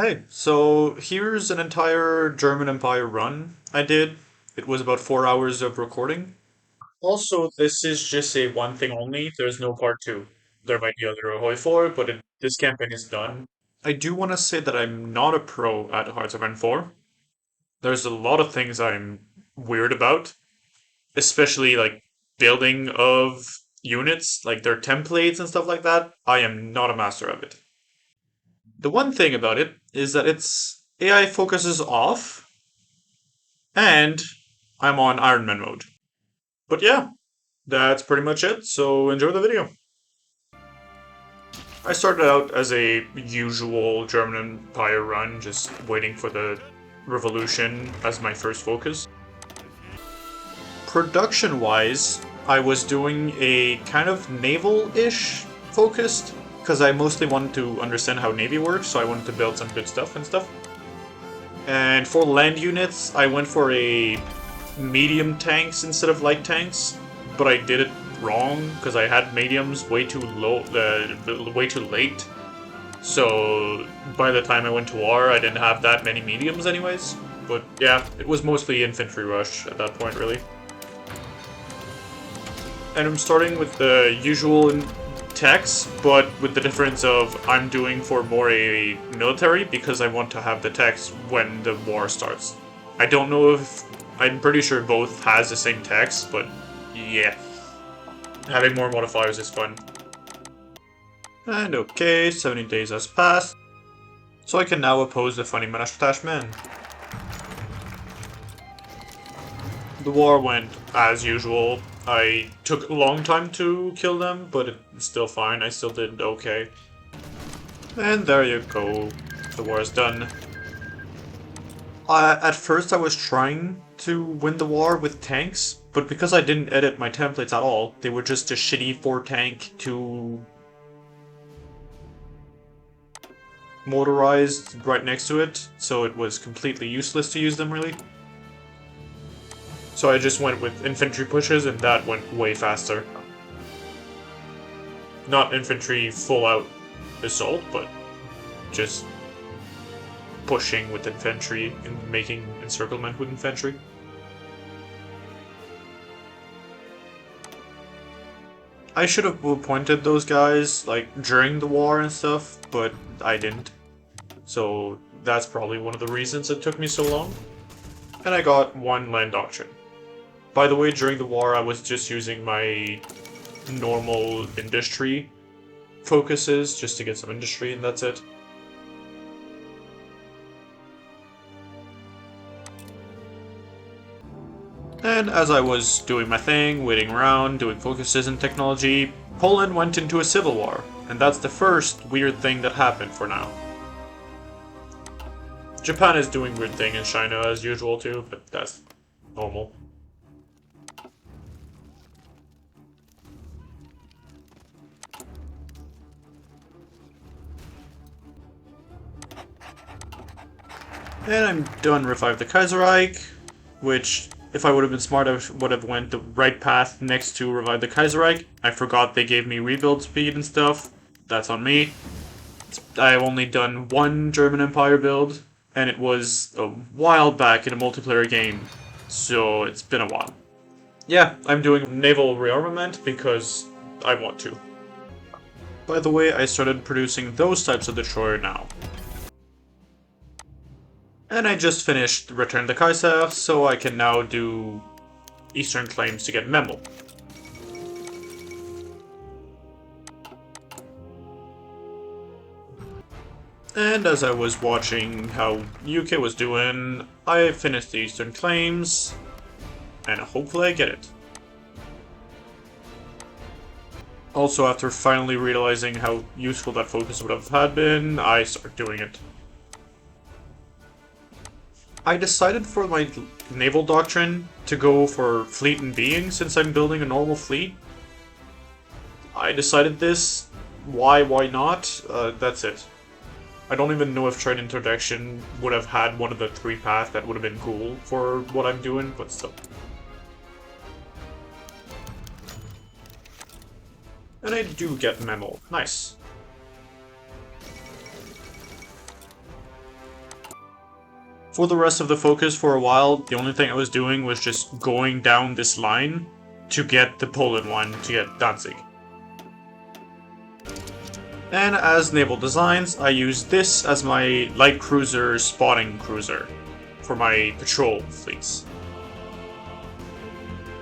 Hey, so here's an entire German Empire run I did. It was about 4 hours of recording. Also, this is just a one thing only. There's no part two. There might be other HOI4, but this campaign is done. I do want to say that I'm not a pro at Hearts of Iron 4. There's a lot of things I'm weird about, especially like building of units, like their templates and stuff like that. I am not a master of it. The one thing about it is that its AI focuses off, and I'm on ironman mode. But yeah, that's pretty much it, so enjoy the video. I started out as a usual German Empire run, just waiting for the revolution as my first focus. Production-wise, I was doing a kind of naval-ish focused, because I mostly wanted to understand how Navy works, so I wanted to build some good stuff and stuff. And for land units, I went for a medium tanks instead of light tanks, but I did it wrong because I had mediums way too low, way too late. So by the time I went to war, I didn't have that many mediums anyways. But yeah, it was mostly infantry rush at that point, really. And I'm starting with the usual techs, but with the difference of I'm doing for more a military because I want to have the techs when the war starts. I don't know if I'm pretty sure both has the same text, but yeah, having more modifiers is fun. And okay, 70 days has passed, so I can now oppose the funny man. The war went as usual. I took a long time to kill them, but it's still fine. I still did okay. And there you go. The war is done. At first I was trying to win the war with tanks, but because I didn't edit my templates at all, they were just a shitty 4-tank, 2 motorized right next to it, so it was completely useless to use them, really. So I just went with infantry pushes, and that went way faster. Not infantry full-out assault, but just pushing with infantry and making encirclement with infantry. I should have appointed those guys, like, during the war and stuff, but I didn't. So that's probably one of the reasons it took me so long. And I got one land doctrine. By the way, during the war I was just using my normal industry focuses, just to get some industry, and that's it. And as I was doing my thing, waiting around, doing focuses in technology, Poland went into a civil war, and that's the first weird thing that happened for now. Japan is doing weird thing in China as usual too, but that's normal. And I'm done Revive the Kaiserreich, which, if I would have been smart, I would have went the right path next to Revive the Kaiserreich. I forgot they gave me rebuild speed and stuff. That's on me. I've only done one German Empire build, and it was a while back in a multiplayer game, so it's been a while. Yeah, I'm doing naval rearmament because I want to. By the way, I started producing those types of destroyer now. And I just finished Return the Kaiser, so I can now do Eastern claims to get Memo. And as I was watching how UK was doing, I finished the Eastern claims, and hopefully I get it. Also, after finally realizing how useful that focus would have had been, I start doing it. I decided for my naval doctrine to go for fleet and being since I'm building a normal fleet. I decided this. Why not? That's it. I don't even know if Trade Interdiction would have had one of the 3 paths that would have been cool for what I'm doing, but still. And I do get Memo. Nice. For the rest of the focus for a while, the only thing I was doing was just going down this line to get the Poland one, to get Danzig. And as naval designs, I use this as my light cruiser spotting cruiser for my patrol fleets.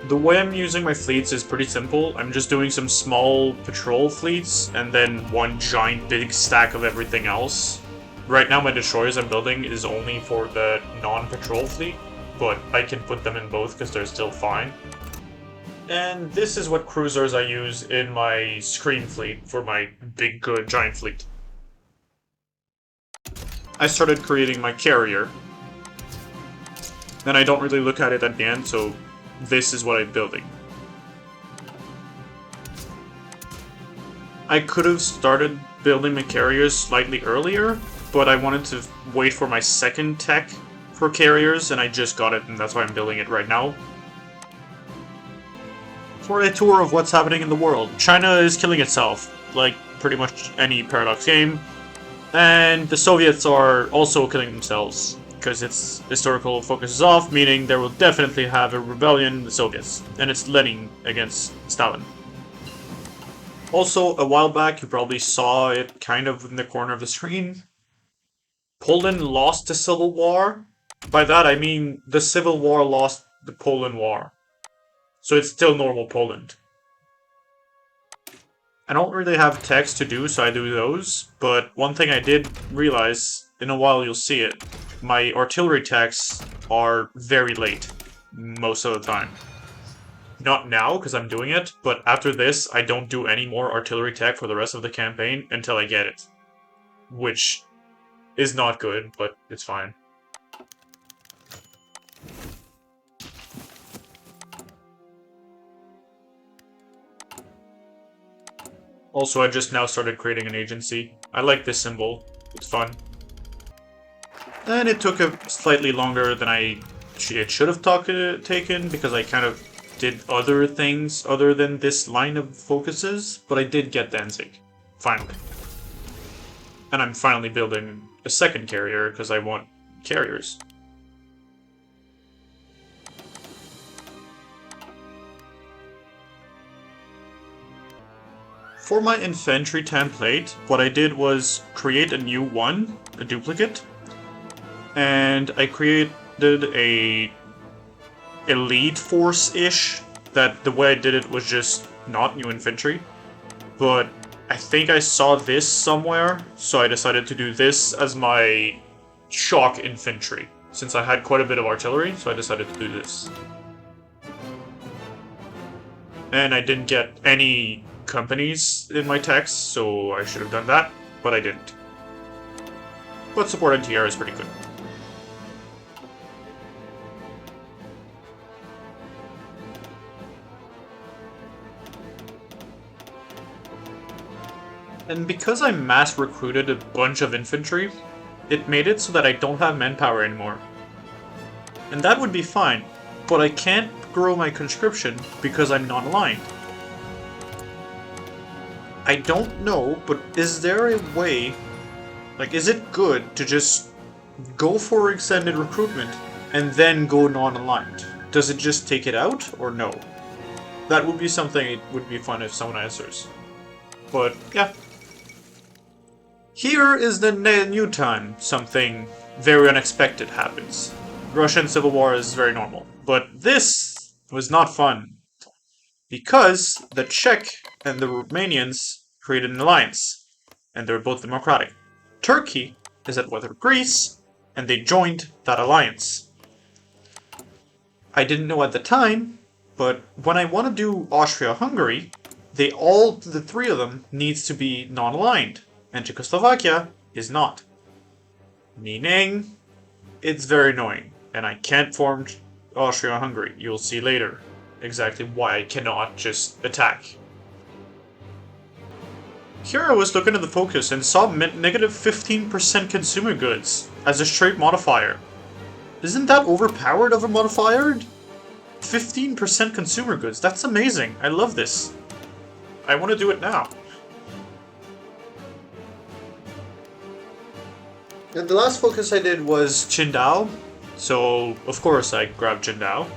The way I'm using my fleets is pretty simple. I'm just doing some small patrol fleets and then one giant big stack of everything else. Right now my destroyers I'm building is only for the non-patrol fleet, but I can put them in both because they're still fine. And this is what cruisers I use in my screen fleet for my big, good, giant fleet. I started creating my carrier. Then I don't really look at it at the end, so this is what I'm building. I could have started building my carriers slightly earlier, but I wanted to wait for my second tech for carriers, and I just got it, and that's why I'm building it right now. For a tour of what's happening in the world. China is killing itself, like pretty much any Paradox game. And the Soviets are also killing themselves, because its historical focus is off, meaning there will definitely have a rebellion in the Soviets. And it's Lenin against Stalin. Also, a while back, you probably saw it kind of in the corner of the screen. Poland lost the Civil War. By that I mean the Civil War lost the Poland War. So it's still normal Poland. I don't really have text to do, so I do those. But one thing I did realize, in a while you'll see it, my artillery texts are very late. Most of the time. Not now, because I'm doing it, but after this, I don't do any more artillery tech for the rest of the campaign until I get it. Which is not good, but it's fine. Also, I just now started creating an agency. I like this symbol. It's fun. And it took a slightly longer than it should have taken, because I kind of did other things other than this line of focuses, but I did get Danzig. Finally. And I'm finally building a second carrier, because I want carriers. For my infantry template, what I did was create a new one, a duplicate, and I created a elite force-ish, that the way I did it was just not new infantry, but I think I saw this somewhere, so I decided to do this as my shock infantry, since I had quite a bit of artillery, so I decided to do this. And I didn't get any companies in my text, so I should have done that, but I didn't. But support NTR is pretty good. And because I mass recruited a bunch of infantry, it made it so that I don't have manpower anymore. And that would be fine, but I can't grow my conscription because I'm not aligned. I don't know, but is there a way, like, is it good to just go for extended recruitment and then go non-aligned? Does it just take it out, or no? That would be something it would be fun if someone answers. But, yeah. Here is the new time something very unexpected happens. Russian Civil War is very normal, but this was not fun. Because the Czech and the Romanians created an alliance, and they're both democratic. Turkey is at war with Greece, and they joined that alliance. I didn't know at the time, but when I want to do Austria-Hungary, the three of them needs to be non-aligned, and Czechoslovakia is not. Meaning, it's very annoying, and I can't form Austria-Hungary. You'll see later exactly why I cannot just attack. Here I was looking at the focus and saw negative 15% consumer goods as a straight modifier. Isn't that overpowered of a modifier? 15% consumer goods, that's amazing. I love this. I want to do it now. And the last focus I did was Qingdao, so of course I grabbed Qingdao.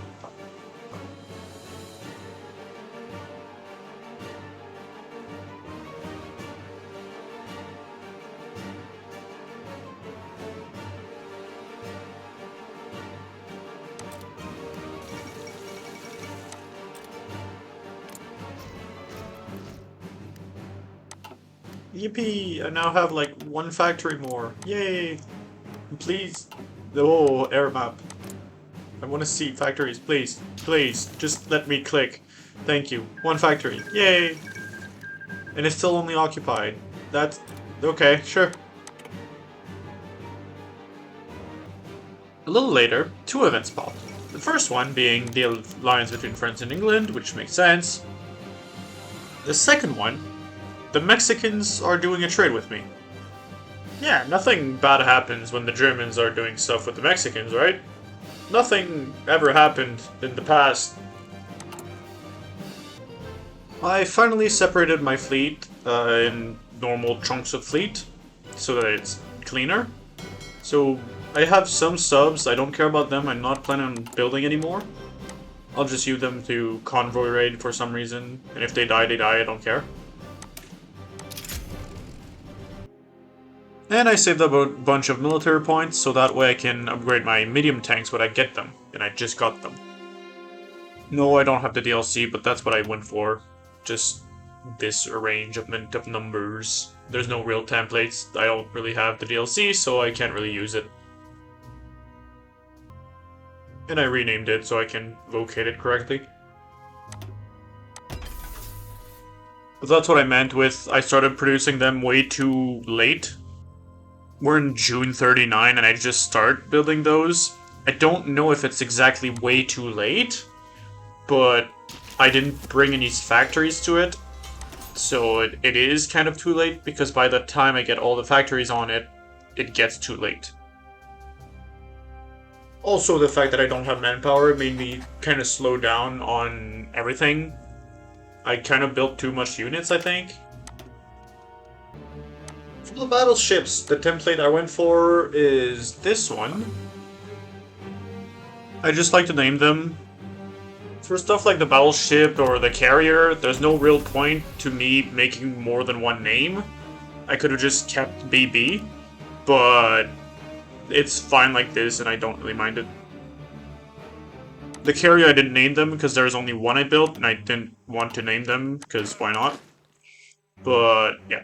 Yippee! I now have like one factory more. Yay! Please. Oh, air map. I want to see factories, please. Please, just let me click. Thank you. One factory. Yay! And it's still only occupied. That's... okay, sure. A little later, two events popped. The first one being the alliance between France and England, which makes sense. The second one, the Mexicans are doing a trade with me. Yeah, nothing bad happens when the Germans are doing stuff with the Mexicans, right? Nothing ever happened in the past. I finally separated my fleet in normal chunks of fleet, so that it's cleaner. So I have some subs, I don't care about them, I'm not planning on building anymore. I'll just use them to convoy raid for some reason, and if they die, I don't care. And I saved up a bunch of military points, so that way I can upgrade my medium tanks when I get them, and I just got them. No, I don't have the DLC, but that's what I went for. Just this arrangement of numbers. There's no real templates, I don't really have the DLC, so I can't really use it. And I renamed it so I can locate it correctly. But that's what I meant with I started producing them way too late. We're in June 39 and I just start building those. I don't know if it's exactly way too late, but I didn't bring any factories to it. So it is kind of too late, because by the time I get all the factories on it, it gets too late. Also, the fact that I don't have manpower made me kind of slow down on everything. I kind of built too much units, I think. For the battleships, the template I went for is this one. I just like to name them. For stuff like the battleship or the carrier, there's no real point to me making more than one name. I could have just kept BB, but it's fine like this and I don't really mind it. The carrier, I didn't name them because there's only one I built and I didn't want to name them because why not? But yeah.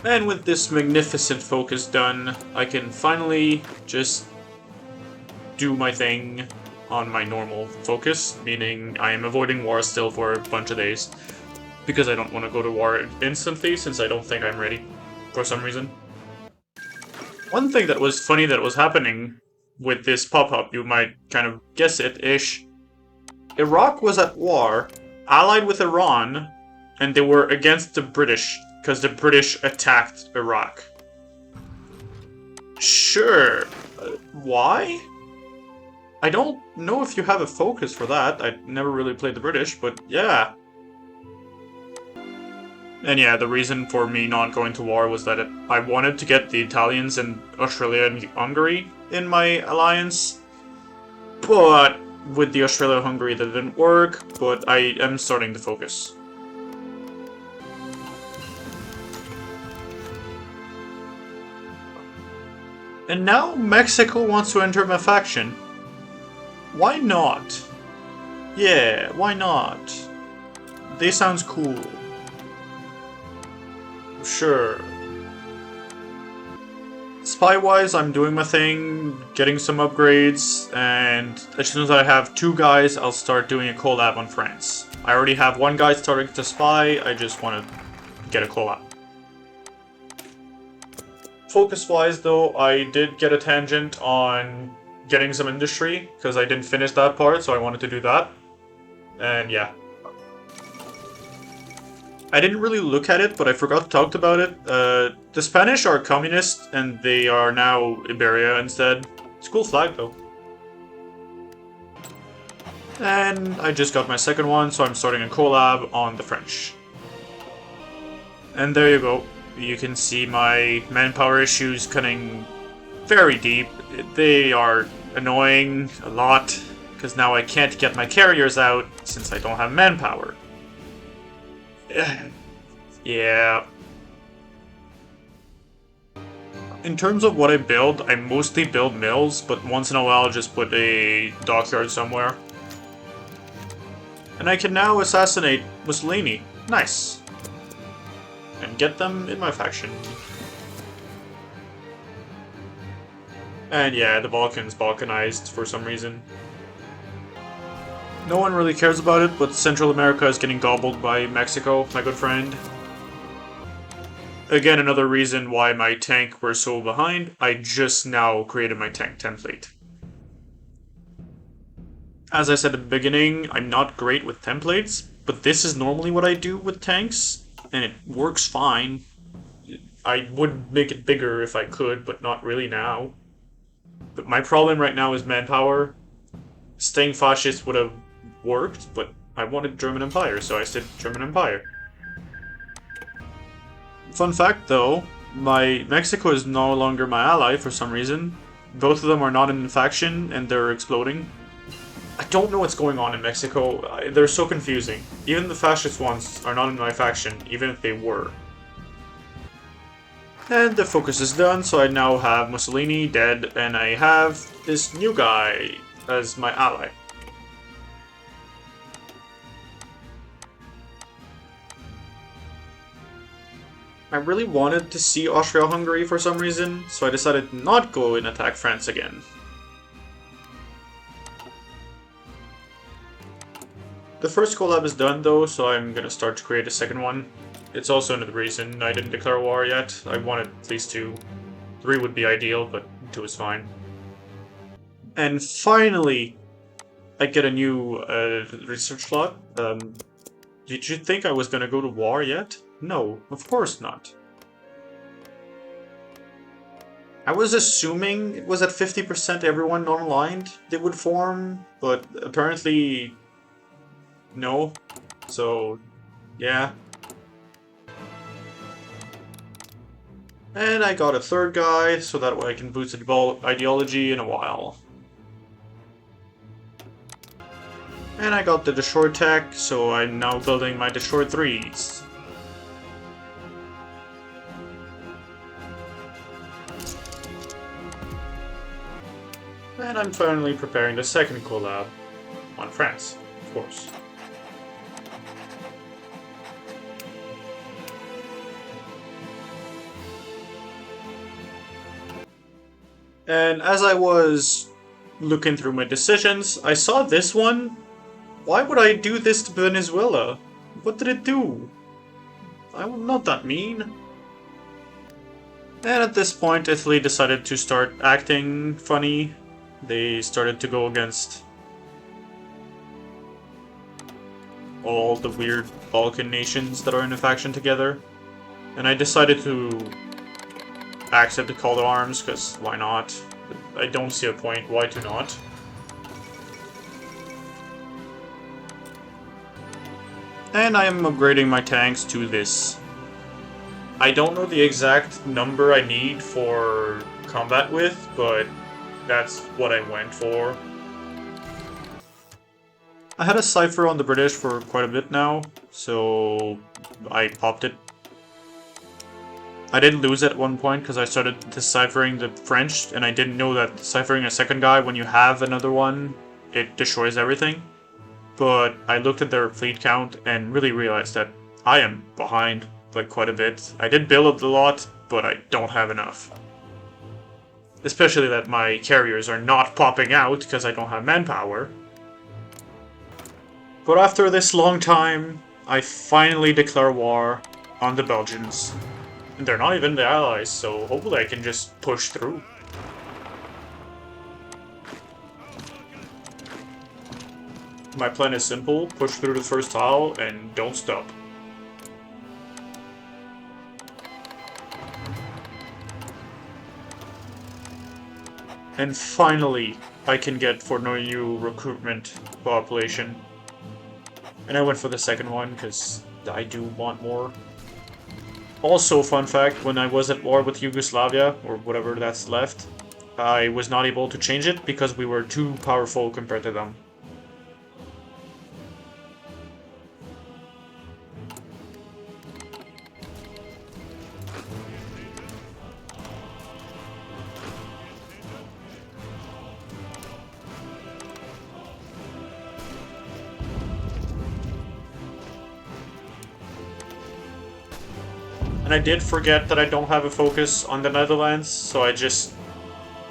And with this magnificent focus done, I can finally just do my thing on my normal focus, meaning I am avoiding war still for a bunch of days, because I don't want to go to war instantly, since I don't think I'm ready, for some reason. One thing that was funny that was happening with this pop-up, you might kind of guess it-ish. Iraq was at war, allied with Iran, and they were against the British, because the British attacked Iraq. Sure. Why? I don't know if you have a focus for that. I never really played the British, but yeah. And yeah, the reason for me not going to war was that I wanted to get the Italians and Australia and Hungary in my alliance. But with the Australia-Hungary that didn't work, but I am starting to focus. And now Mexico wants to enter my faction. Why not? Yeah, why not? They sounds cool. Sure. Spy-wise, I'm doing my thing, getting some upgrades, and as soon as I have 2 guys, I'll start doing a collab on France. I already have 1 guy starting to spy, I just want to get a collab. Focus-wise, though, I did get a tangent on getting some industry, because I didn't finish that part, so I wanted to do that. And yeah. I didn't really look at it, but I forgot to talk about it. The Spanish are communist, and they are now Iberia instead. It's a cool flag, though. And I just got my second one, so I'm starting a collab on the French. And there you go. you can see my manpower issues cutting very deep. They are annoying a lot, because now I can't get my carriers out since I don't have manpower. Yeah. In terms of what I build, I mostly build mills, but once in a while I'll just put a dockyard somewhere. And I can now assassinate Mussolini. Nice. And get them in my faction. And yeah, the Balkans balkanized for some reason. No one really cares about it, but Central America is getting gobbled by Mexico, my good friend. Again, another reason why my tank were so behind. I just now created my tank template. As I said at the beginning, I'm not great with templates, but this is normally what I do with tanks, and it works fine. I would make it bigger if I could, but not really now. But my problem right now is manpower. Staying fascist would have worked, but I wanted German Empire, so I said German Empire. Fun fact though, Mexico is no longer my ally for some reason. Both of them are not in the faction, and they're exploding. I don't know what's going on in Mexico. They're so confusing. Even the fascist ones are not in my faction, even if they were. And the focus is done, so I now have Mussolini dead, and I have this new guy as my ally. I really wanted to see Austria-Hungary for some reason, so I decided to not go and attack France again. The first collab is done though, so I'm gonna start to create a second one. It's also another reason I didn't declare war yet. I wanted at least 2. 3 would be ideal, but 2 is fine. And finally, I get a new research slot. Did you think I was gonna go to war yet? No, of course not. I was assuming it was at 50% everyone non-aligned they would form, but apparently no. So, yeah. And I got a third guy, so that way I can boost the ideology in a while. And I got the Destroy tech, so I'm now building my Destroy 3s. And I'm finally preparing the second collab on France, of course. And as I was looking through my decisions, I saw this one. Why would I do this to Venezuela? What did it do? I'm not that mean. And at this point, Italy decided to start acting funny. They started to go against all the weird Balkan nations that are in a faction together. And I decided to accept the call to arms, because why not? I don't see a point, why to not? And I am upgrading my tanks to this. I don't know the exact number I need for combat with, but that's what I went for. I had a cipher on the British for quite a bit now, so I popped it. I did lose at one point because I started deciphering the French, and I didn't know that deciphering a second guy when you have another one, it destroys everything. But I looked at their fleet count and really realized that I am behind, like, quite a bit. I did build a lot, but I don't have enough. Especially that my carriers are not popping out because I don't have manpower. But after this long time, I finally declare war on the Belgians. And they're not even the allies, so hopefully I can just push through. My plan is simple, push through the first tile and don't stop. And finally, I can get for no new recruitment population. And I went for the second one, because I do want more. Also, fun fact, when I was at war with Yugoslavia, or whatever that's left, I was not able to change it because we were too powerful compared to them. And I did forget that I don't have a focus on the Netherlands, so I just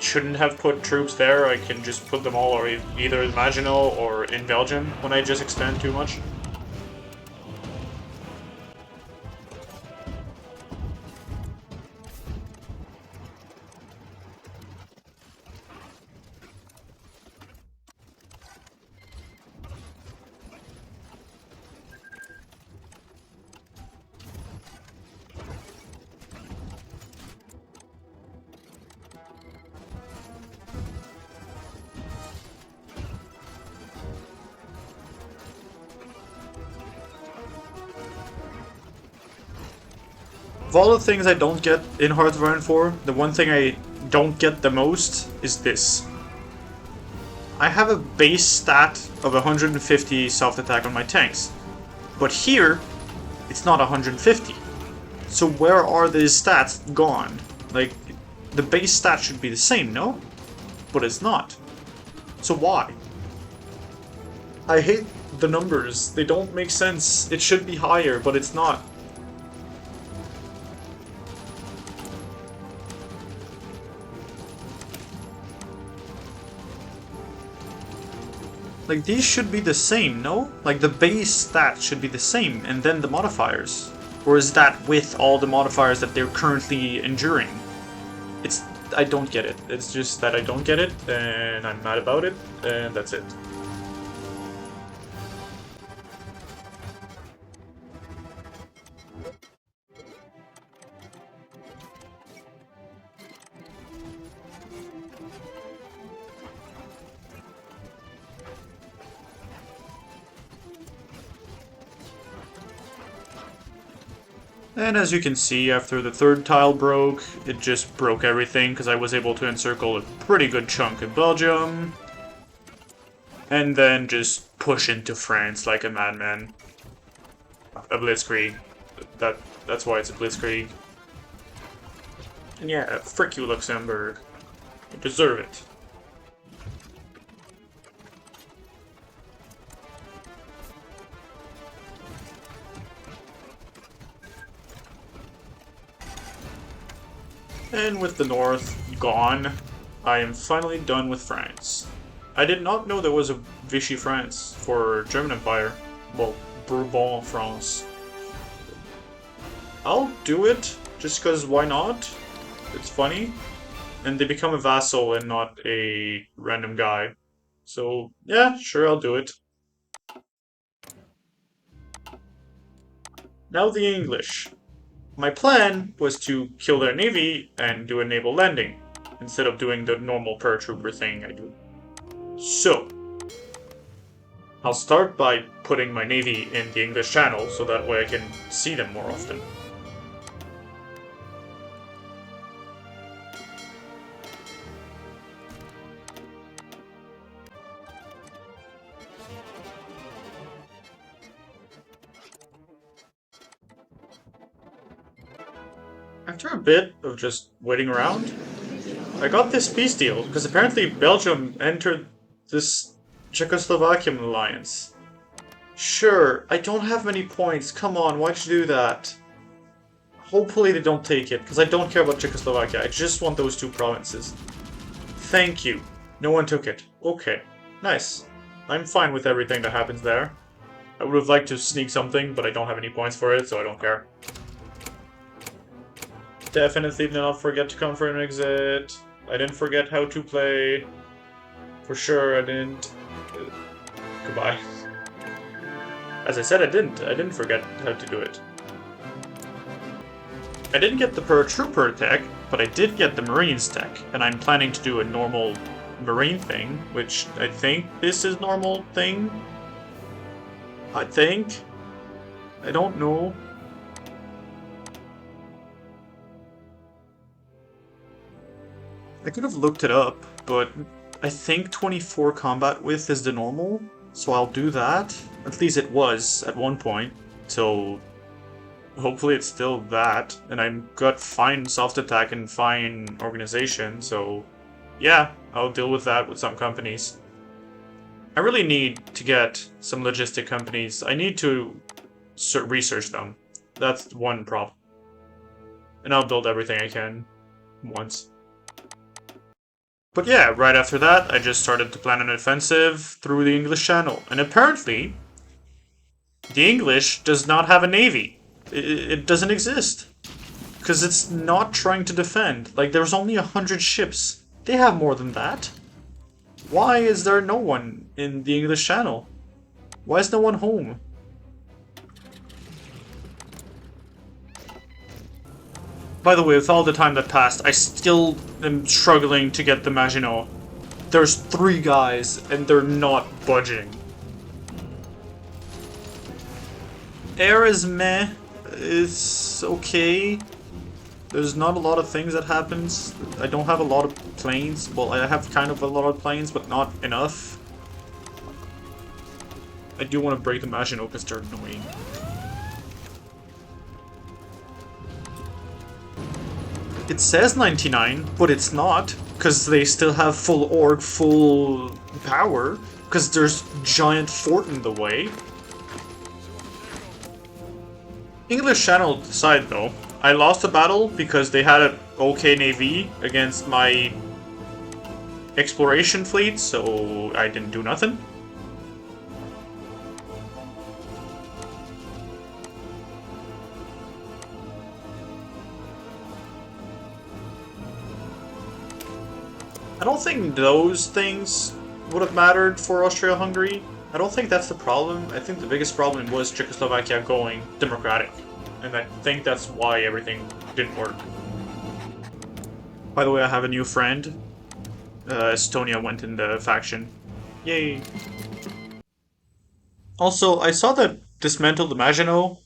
shouldn't have put troops there. I can just put them all or either in Maginot or in Belgium when I just expand too much. Of all the things I don't get in Hearts of Iron 4, the one thing I don't get the most is this. I have a base stat of 150 soft attack on my tanks, but here, it's not 150. So where are these stats gone? Like, the base stat should be the same, no? But it's not. So why? I hate the numbers. They don't make sense. It should be higher, but it's not. Like, these should be the same, no? Like, the base stat should be the same, and then the modifiers. Or is that with all the modifiers that they're currently enduring? I don't get it. It's just that I don't get it, and I'm mad about it, and that's it. And as you can see, after the third tile broke, it just broke everything, because I was able to encircle a pretty good chunk of Belgium. And then just push into France like a madman. A blitzkrieg. That's why it's a blitzkrieg. And yeah, frick you, Luxembourg. You deserve it. And with the north gone, I am finally done with France. I did not know there was a Vichy France for German Empire. Well, Bourbon France. I'll do it, just because why not? It's funny. And they become a vassal and not a random guy. So, yeah, sure, I'll do it. Now the English. My plan was to kill their navy and do a naval landing, instead of doing the normal paratrooper thing I do. So, I'll start by putting my navy in the English Channel, so that way I can see them more often. After a bit of just waiting around, I got this peace deal, because apparently Belgium entered this Czechoslovakian alliance. Sure, I don't have many points, come on, why'd you do that? Hopefully they don't take it, because I don't care about Czechoslovakia, I just want those two provinces. Thank you. No one took it. Okay. Nice. I'm fine with everything that happens there. I would have liked to sneak something, but I don't have any points for it, so I don't care. Definitely did not forget to come for an exit. I didn't forget how to play. For sure I didn't. Goodbye. As I said, I didn't forget how to do it. I didn't get the paratrooper tech, but I did get the Marines tech, and I'm planning to do a normal Marine thing, which I think this is normal thing. I think. I don't know. I could have looked it up, but I think 24 combat width is the normal, so I'll do that. At least it was at one point, so hopefully it's still that. And I've got fine soft attack and fine organization, so yeah, I'll deal with that with some companies. I really need to get some logistic companies. I need to research them. That's one problem. And I'll build everything I can once. But yeah, right after that, I just started to plan an offensive through the English Channel. And apparently, the English does not have a navy. It doesn't exist. Because it's not trying to defend. Like, there's only 100 ships. They have more than that. Why is there no one in the English Channel? Why is no one home? By the way, with all the time that passed, I still am struggling to get the Maginot. There's 3 guys, and they're not budging. Air is meh. It's okay. There's not a lot of things that happens. I don't have a lot of planes. Well, I have kind of a lot of planes, but not enough. I do want to break the Maginot because they're annoying. It says 99, but it's not, because they still have full org, full power, because there's giant fort in the way. English Channel side though, I lost the battle because they had an okay navy against my exploration fleet, so I didn't do nothing. I don't think those things would have mattered for Austria-Hungary. I don't think that's the problem. I think the biggest problem was Czechoslovakia going democratic. And I think that's why everything didn't work. By the way, I have a new friend. Estonia went in the faction. Yay! Also, I saw that dismantle the Maginot.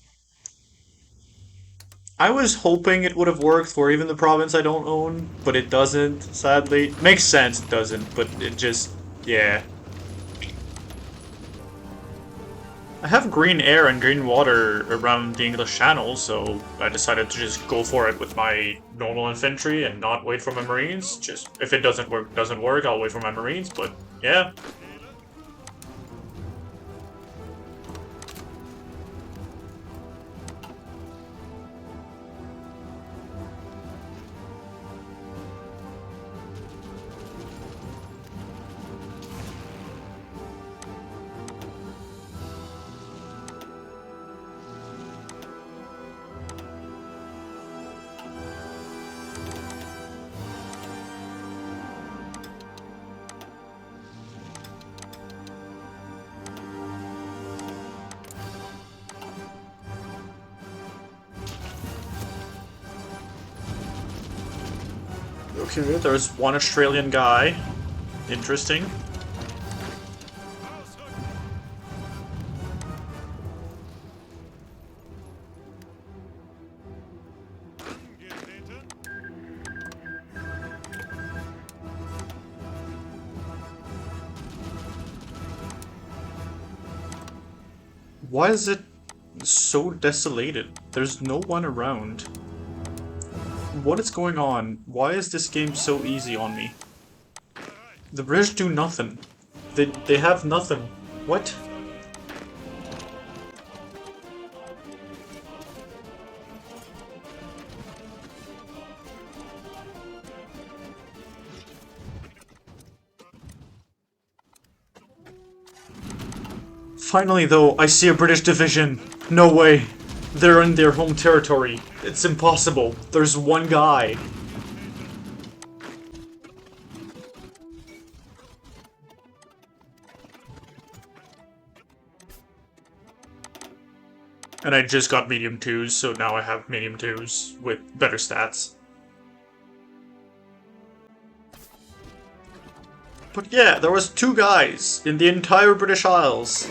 I was hoping it would have worked for even the province I don't own, but it doesn't, sadly. Makes sense it doesn't, but it just... yeah. I have green air and green water around the English Channel, so I decided to just go for it with my normal infantry and not wait for my marines. Just, if it doesn't work, I'll wait for my marines, but yeah. Okay, there's one Australian guy. Interesting. Why is it so desolated? There's no one around. What is going on? Why is this game so easy on me? The British do nothing. They have nothing. What? Finally though, I see a British division. No way. They're in their home territory. It's impossible. There's one guy. And I just got medium 2s, so now I have medium 2s with better stats. But yeah, there was 2 guys in the entire British Isles.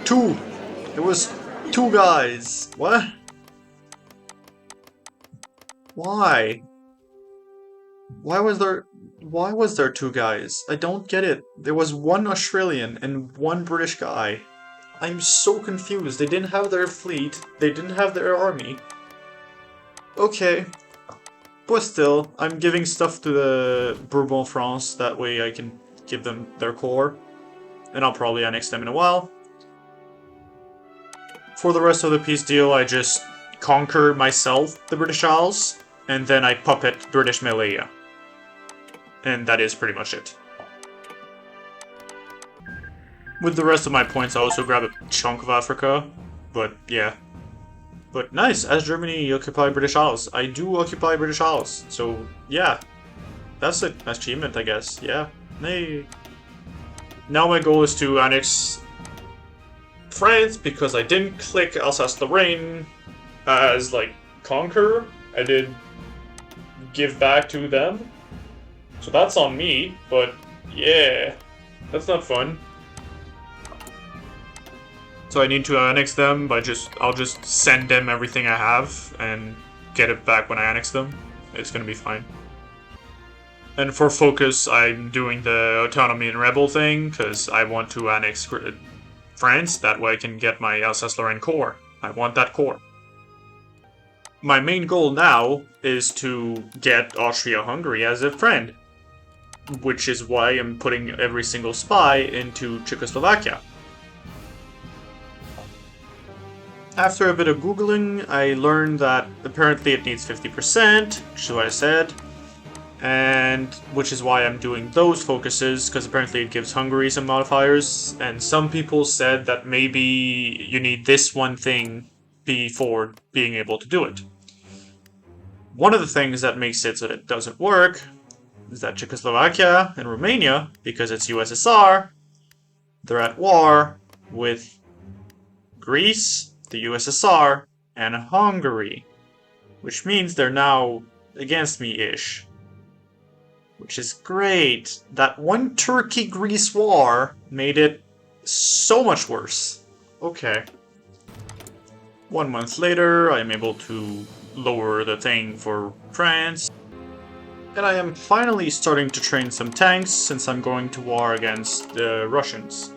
2! There was 2 guys. What? Why? Why was there two guys? I don't get it. There was one Australian and one British guy. I'm so confused. They didn't have their fleet. They didn't have their army. Okay. But still, I'm giving stuff to the Bourbon France. That way I can give them their core. And I'll probably annex them in a while. For the rest of the peace deal, I just conquer myself the British Isles. And then I puppet British Malaya. And that is pretty much it. With the rest of my points, I also grab a chunk of Africa. But yeah. But nice, as Germany occupy British Isles. I do occupy British Isles. So yeah. That's an achievement, I guess. Yeah. Hey. Now my goal is to annex France, because I didn't click Alsace-Lorraine as, like, conquer. I did give back to them. So that's on me, but yeah. That's not fun. So I need to annex them by I'll just send them everything I have and get it back when I annex them. It's gonna be fine. And for focus, I'm doing the autonomy and rebel thing, because I want to annex France, that way I can get my Alsace-Lorraine core. I want that core. My main goal now is to get Austria-Hungary as a friend, which is why I'm putting every single spy into Czechoslovakia. After a bit of googling, I learned that apparently it needs 50%, which is what I said, and which is why I'm doing those focuses, because apparently it gives Hungary some modifiers, and some people said that maybe you need this one thing before being able to do it. One of the things that makes it so that it doesn't work is that Czechoslovakia and Romania, because it's USSR, they're at war with Greece, the USSR, and Hungary, which means they're now against me-ish. Which is great. That one Turkey-Greece war made it so much worse. Okay. 1 month later, I am able to lower the thing for France. And I am finally starting to train some tanks, since I'm going to war against the Russians.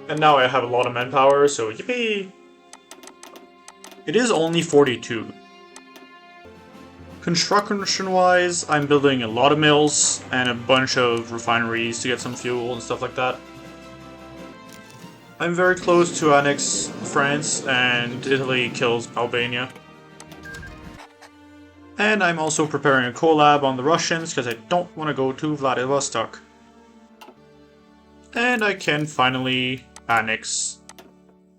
And now I have a lot of manpower, so yippee! It is only 42. Construction-wise, I'm building a lot of mills and a bunch of refineries to get some fuel and stuff like that. I'm very close to annex France, and Italy kills Albania. And I'm also preparing a collab on the Russians, because I don't want to go to Vladivostok. And I can finally annex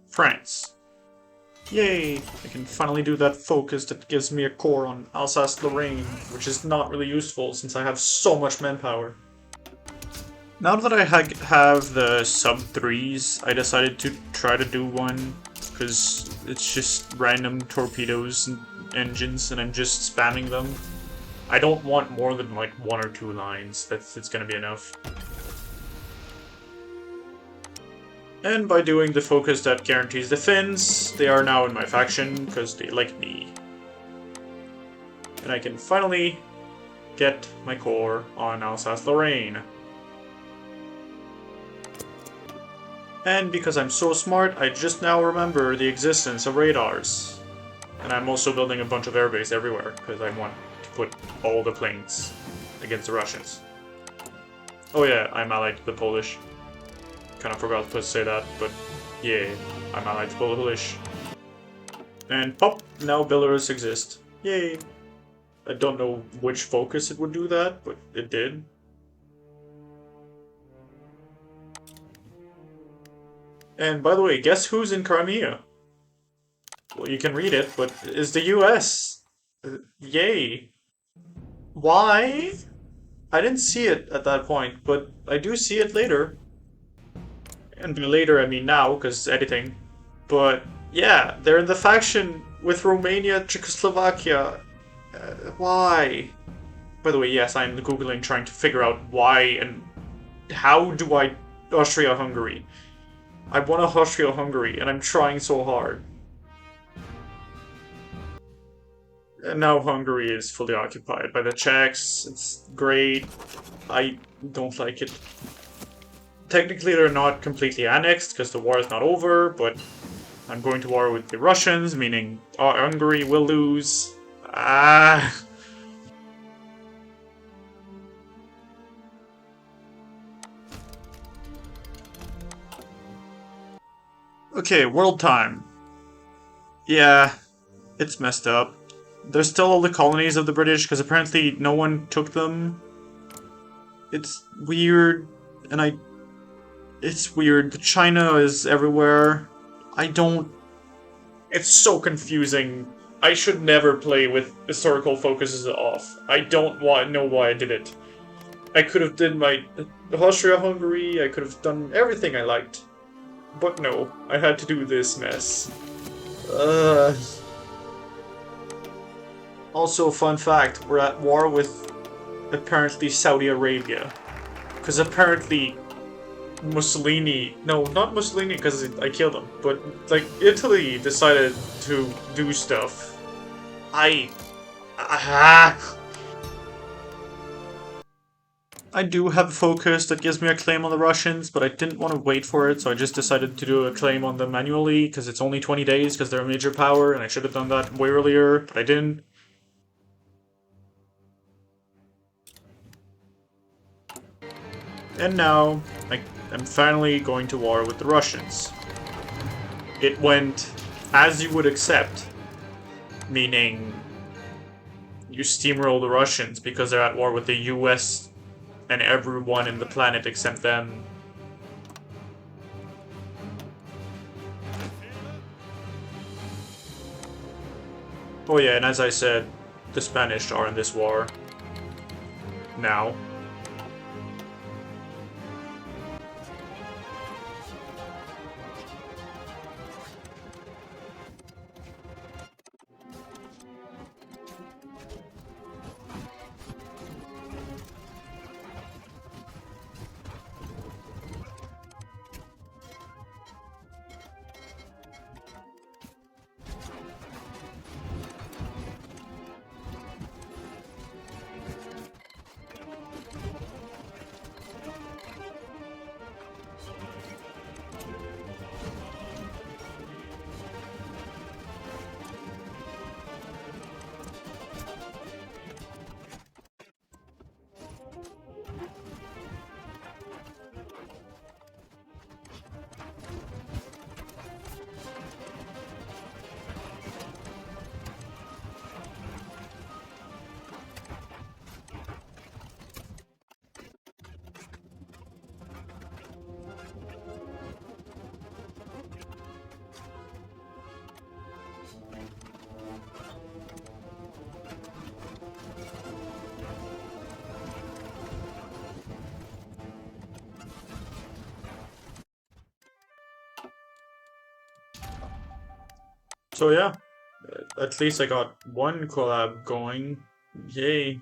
France. Yay! I can finally do that focus that gives me a core on Alsace-Lorraine, which is not really useful since I have so much manpower. Now that I have the sub-3s, I decided to try to do one, because it's just random torpedoes and engines, and I'm just spamming them. I don't want more than like 1 or 2 lines, it's gonna be enough. And by doing the focus that guarantees the Finns, they are now in my faction, because they like me. And I can finally get my core on Alsace-Lorraine. And because I'm so smart, I just now remember the existence of radars. And I'm also building a bunch of airbase everywhere, because I want to put all the planes against the Russians. Oh yeah, I'm allied to the Polish. Kind of forgot to say that, but yeah, I'm allied to Polish. And pop, now Belarus exists. Yay! I don't know which focus it would do that, but it did. And by the way, guess who's in Crimea? Well, you can read it, but it's the US! Yay! Why? I didn't see it at that point, but I do see it later. And by later, I mean now, because editing. But yeah, they're in the faction with Romania, Czechoslovakia. Why? By the way, yes, I'm googling trying to figure out why and how do I Austria-Hungary. I want to Austria-Hungary, and I'm trying so hard. And now Hungary is fully occupied by the Czechs. It's great. I don't like it. Technically, they're not completely annexed because the war is not over, but I'm going to war with the Russians, meaning Hungary will lose. Ah. Okay, world time. Yeah, it's messed up. There's still all the colonies of the British because apparently no one took them. It's weird, and it's weird. China is everywhere. I don't. It's so confusing. I should never play with historical focuses off. I don't know why I did it. I could have done my Austria-Hungary. I could have done everything I liked, but no. I had to do this mess. Uh. Also, fun fact: we're at war with apparently Saudi Arabia, because apparently Mussolini, no, not Mussolini because I killed him, but like Italy decided to do stuff. Ah, I do have a focus that gives me a claim on the Russians, but I didn't want to wait for it, so I just decided to do a claim on them manually because it's only 20 days because they're a major power, and I should have done that way earlier, but I didn't. And now, I'm finally going to war with the Russians. It went as you would accept, meaning you steamroll the Russians because they're at war with the US and everyone in the planet except them. Oh yeah, and as I said, the Spanish are in this war now. So yeah, at least I got one collab going. Yay.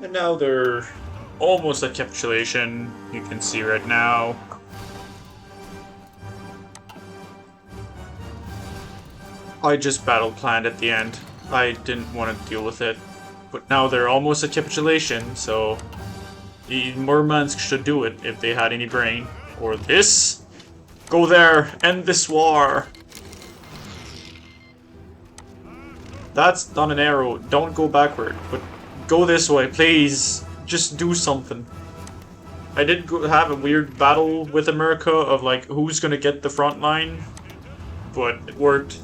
And now they're almost at capitulation. You can see right now. I just battle planned at the end. I didn't want to deal with it. But now they're almost at capitulation, so Murmansk should do it if they had any brain. Or this. Go there, end this war. That's not an arrow. Don't go backward, but go this way, please. Just do something. I did have a weird battle with America of like who's gonna get the front line, but it worked.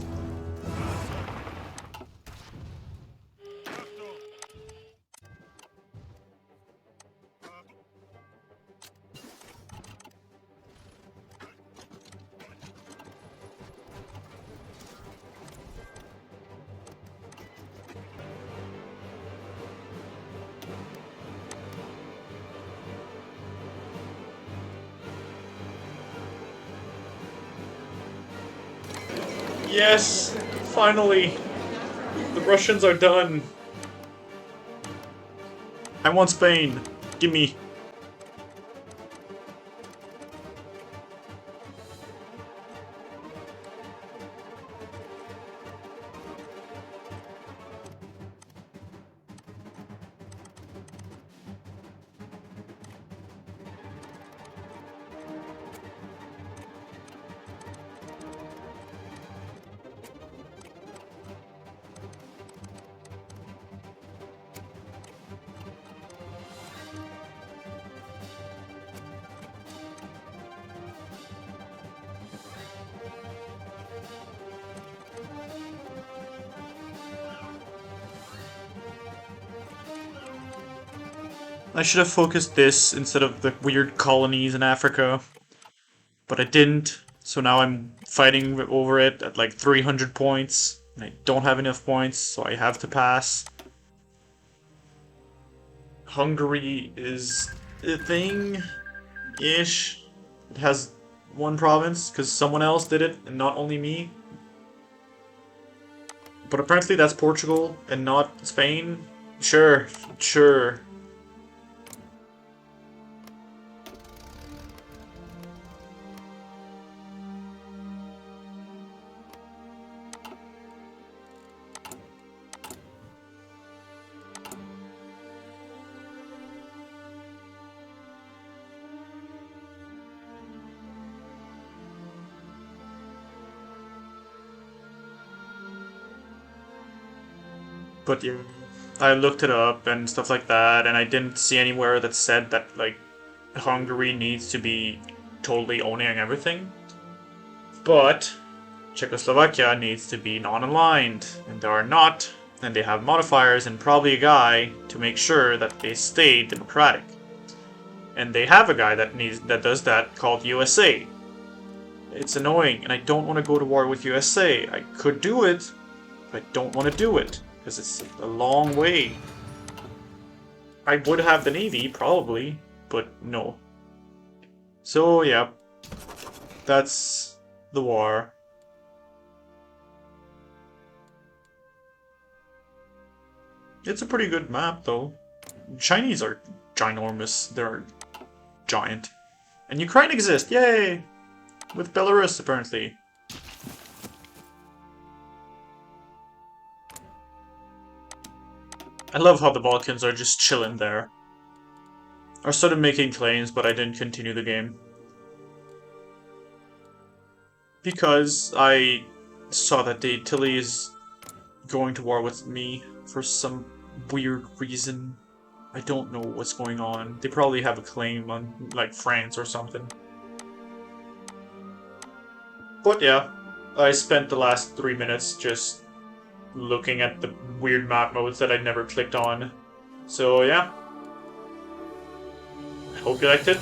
Yes! Finally! The Russians are done! I want Spain! Gimme! I should have focused this instead of the weird colonies in Africa, but I didn't, so now I'm fighting over it at like 300 points, and I don't have enough points, so I have to pass. Hungary is a thing-ish. It has one province, because someone else did it, and not only me. But apparently that's Portugal, and not Spain. Sure, sure. But yeah, I looked it up and stuff like that, and I didn't see anywhere that said that, like, Hungary needs to be totally owning everything. But Czechoslovakia needs to be non-aligned, and they are not, and they have modifiers and probably a guy to make sure that they stay democratic. And they have a guy that does that called USA. It's annoying, and I don't want to go to war with USA. I could do it, but I don't want to do it. Because it's a long way. I would have the Navy, probably, but no. So, yeah. That's the war. It's a pretty good map, though. Chinese are ginormous. They're giant. And Ukraine exists, yay! With Belarus, apparently. I love how the Balkans are just chilling there. I started making claims, but I didn't continue the game. Because I saw that Italy is going to war with me for some weird reason. I don't know what's going on. They probably have a claim on, like, France or something. But yeah, I spent the last 3 minutes just looking at the weird map modes that I never clicked on. So yeah, I hope you liked it,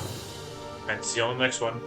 and see you on the next one.